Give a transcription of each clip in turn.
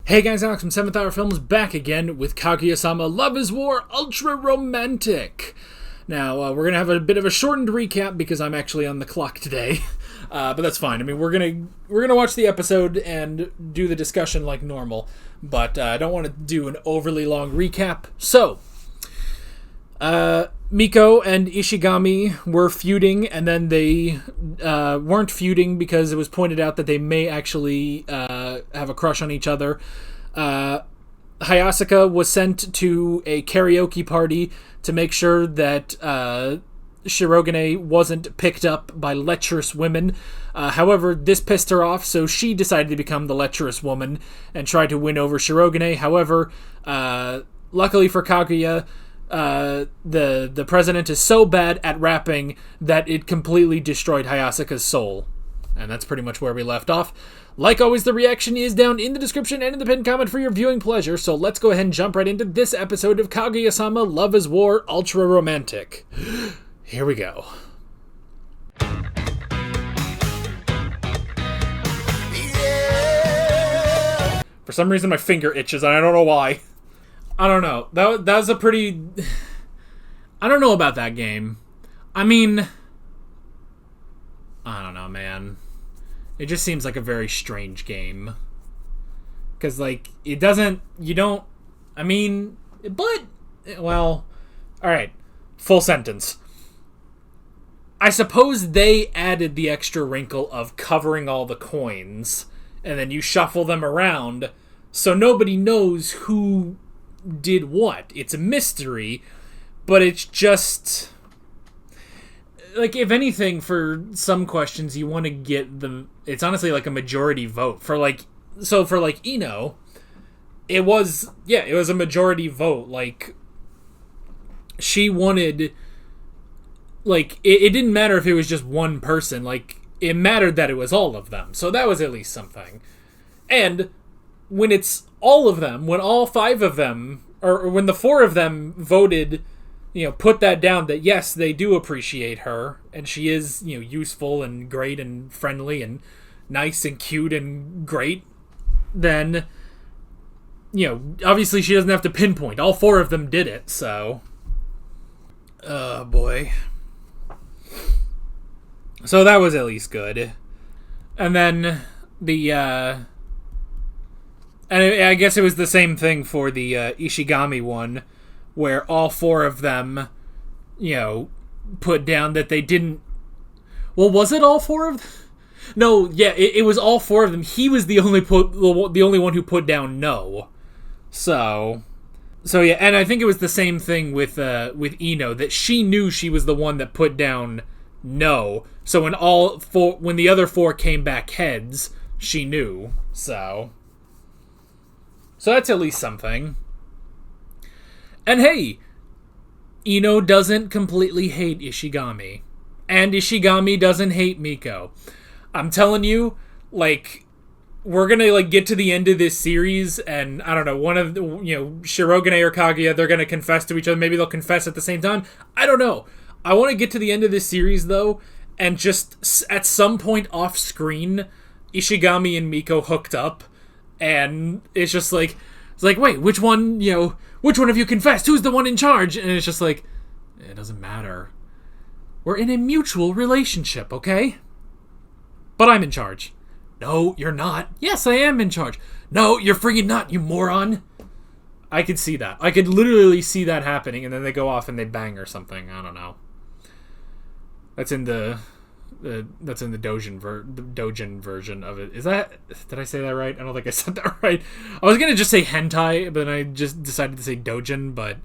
Hey guys, Alex from 7th Hour Films back again with Kaguya-Sama Love is War Ultra Romantic. Now, we're going to have a bit of a shortened recap because I'm actually on the clock today. But that's fine. I mean, we're gonna watch the episode and do the discussion like normal. But I don't want to do an overly long recap. So, Miko and Ishigami were feuding, and then they weren't feuding because it was pointed out that they may actually have a crush on each other. Hayasaka was sent to a karaoke party to make sure that Shirogane wasn't picked up by lecherous women. However, this pissed her off, so she decided to become the lecherous woman and try to win over Shirogane. However, luckily for Kaguya, the president is so bad at rapping that it completely destroyed Hayasaka's soul. And that's pretty much where we left off. Like always, the reaction is down in the description and in the pinned comment for your viewing pleasure, so let's go ahead and jump right into this episode of Kaguya-Sama Love is War Ultra Romantic. Here we go. Yeah. For some reason my finger itches and I don't know why. I don't know. That was a pretty... I don't know about that game. I mean... I don't know, man. It just seems like a very strange game. Because, like, it doesn't... You don't... I mean... But... Well... Alright. Full sentence. I suppose they added the extra wrinkle of covering all the coins. And then you shuffle them around. So nobody knows who did what. It's a mystery. But it's just... Like, if anything, for some questions, you want to get the... It's honestly like a majority vote. For, like... So, for, like, Ino, it was... Yeah, it was a majority vote. Like, she wanted... Like, it didn't matter if it was just one person. Like, it mattered that it was all of them. So that was at least something. And when it's all of them, when all five of them... Or when the four of them voted... You know, put that down that yes, they do appreciate her, and she is, you know, useful and great and friendly and nice and cute and great, then, you know, obviously she doesn't have to pinpoint. All four of them did it, so. Oh, boy. So that was at least good. And then the, and I guess it was the same thing for the Ishigami one, where all four of them, you know, put down that they didn't... Well, was it all four of them? No, yeah, it was all four of them. He was the only one who put down no. So yeah, and I think it was the same thing with Ino, that she knew she was the one that put down no. So when the other four came back heads, she knew. So that's at least something. And hey, Ino doesn't completely hate Ishigami. And Ishigami doesn't hate Miko. I'm telling you, like, we're gonna, like, get to the end of this series, and, I don't know, one of the, you know, Shirogane or Kaguya, they're gonna confess to each other. Maybe they'll confess at the same time. I don't know. I want to get to the end of this series, though, and just, at some point off-screen, Ishigami and Miko hooked up, and it's just like, wait, which one of you confessed? Who's the one in charge? And it's just like, it doesn't matter. We're in a mutual relationship, okay? But I'm in charge. No, you're not. Yes, I am in charge. No, you're freaking not, you moron. I could see that. I could literally see that happening, and then they go off and they bang or something. I don't know. That's in the Dojin version of it. Did I say that right? I don't think I said that right. I was going to just say hentai, but then I just decided to say Dojin, but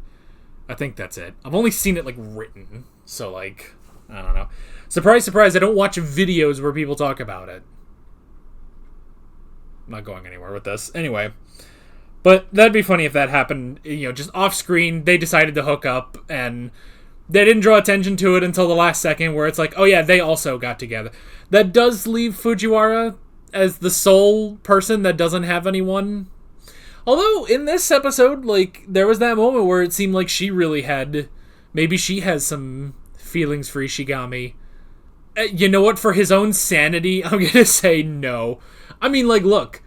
I think that's it. I've only seen it, like, written, so, like, I don't know. Surprise, surprise, I don't watch videos where people talk about it. I'm not going anywhere with this. Anyway. But that'd be funny if that happened, you know, just off screen, they decided to hook up, and they didn't draw attention to it until the last second, where it's like, oh yeah, they also got together. That does leave Fujiwara as the sole person that doesn't have anyone. Although, in this episode, like, there was that moment where it seemed like she really had... Maybe she has some feelings for Ishigami. You know what? For his own sanity, I'm gonna say no. I mean, like, look.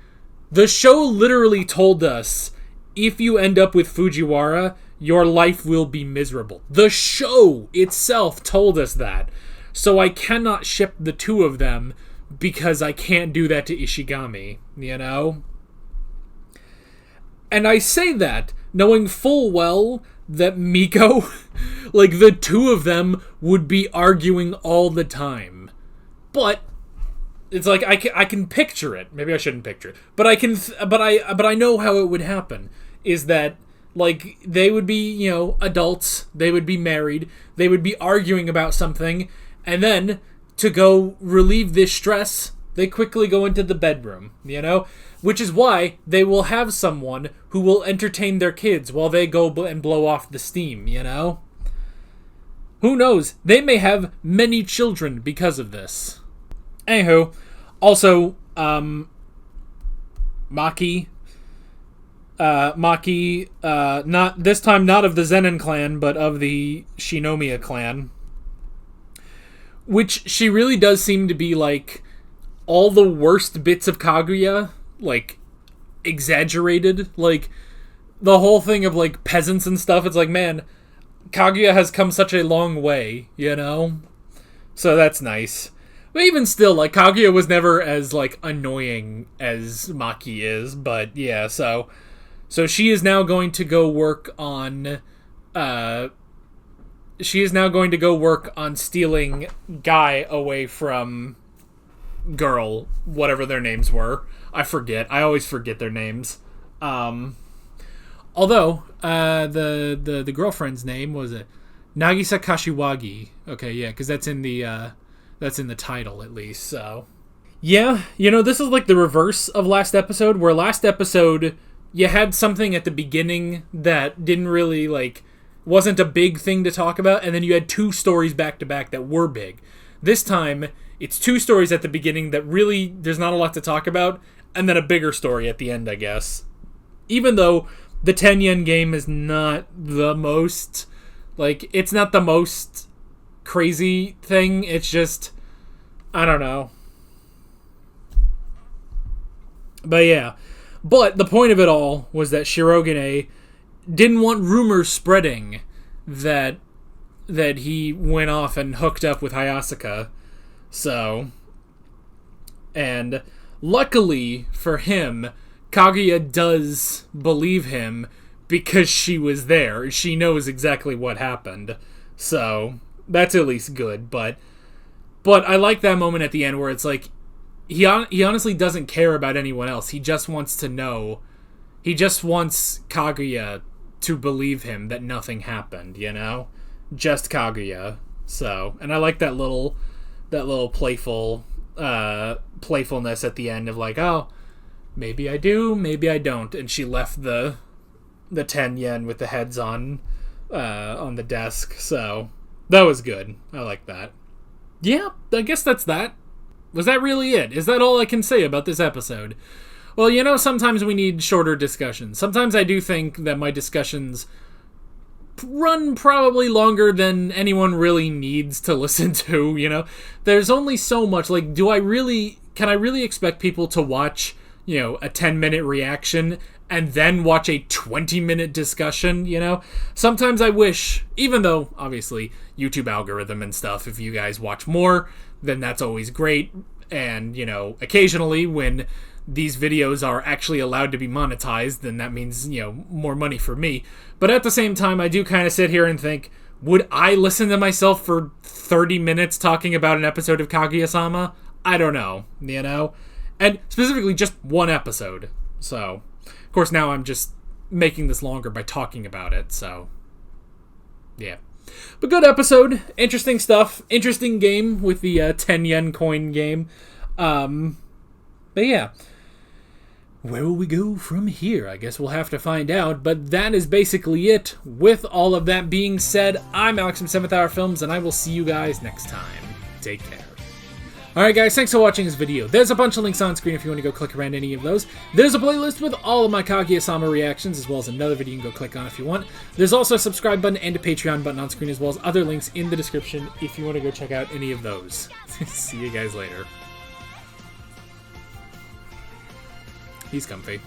The show literally told us, if you end up with Fujiwara, your life will be miserable. The show itself told us that. So I cannot ship the two of them because I can't do that to Ishigami, you know? And I say that knowing full well that Miko, like, the two of them would be arguing all the time. But it's like I can picture it. Maybe I shouldn't picture it, but I know how it would happen. Is that, like, they would be, you know, adults, they would be married, they would be arguing about something, and then to go relieve this stress, they quickly go into the bedroom, you know? Which is why they will have someone who will entertain their kids while they go and blow off the steam, you know? Who knows? They may have many children because of this. Anywho, also, Maki, not this time, not of the Zenin clan, but of the Shinomiya clan. Which she really does seem to be, like, all the worst bits of Kaguya, like, exaggerated. Like, the whole thing of, like, peasants and stuff, it's like, man, Kaguya has come such a long way, you know? So that's nice. But even still, like, Kaguya was never as, like, annoying as Maki is, but yeah, so she is now going to go work on, stealing Guy away from girl, whatever their names were. I forget. I always forget their names. Although, the girlfriend's name was Nagisa Kashiwagi. Okay, yeah, because that's in the title, at least, so. Yeah, you know, this is like the reverse of last episode, where last episode you had something at the beginning that didn't really, like, wasn't a big thing to talk about, and then you had two stories back-to-back that were big. This time, it's two stories at the beginning that really, there's not a lot to talk about, and then a bigger story at the end, I guess. Even though the 10 yen game is not the most, like, it's not the most crazy thing, it's just, I don't know. But yeah. But the point of it all was that Shirogane didn't want rumors spreading that he went off and hooked up with Hayasaka. So, and luckily for him, Kaguya does believe him because she was there. She knows exactly what happened. So, that's at least good. But I like that moment at the end where it's like, he honestly doesn't care about anyone else. He just wants to know. He just wants Kaguya to believe him that nothing happened, you know? Just Kaguya. So, and I like that little playfulness at the end of like, oh, maybe I do, maybe I don't. And she left the 10 yen with the heads on the desk. So, that was good. I like that. Yeah, I guess that's that. Was that really it? Is that all I can say about this episode? Well, you know, sometimes we need shorter discussions. Sometimes I do think that my discussions run probably longer than anyone really needs to listen to, you know? There's only so much. Like, can I really expect people to watch, you know, a 10-minute reaction and then watch a 20-minute discussion, you know? Sometimes I wish, even though, obviously, YouTube algorithm and stuff, if you guys watch more, then that's always great. And, you know, occasionally when these videos are actually allowed to be monetized, then that means, you know, more money for me. But at the same time, I do kind of sit here and think, would I listen to myself for 30 minutes talking about an episode of Kaguya-Sama? I don't know, you know? And specifically just one episode. So, of course, now I'm just making this longer by talking about it, so yeah. But good episode. Interesting stuff. Interesting game with the 10 yen coin game. But yeah. Where will we go from here? I guess we'll have to find out. But that is basically it. With all of that being said, I'm Alex from 7th Hour Films, and I will see you guys next time. Take care. Alright guys, thanks for watching this video. There's a bunch of links on screen if you want to go click around any of those. There's a playlist with all of my Kaguya-Sama reactions, as well as another video you can go click on if you want. There's also a subscribe button and a Patreon button on screen, as well as other links in the description if you want to go check out any of those. See you guys later. He's comfy.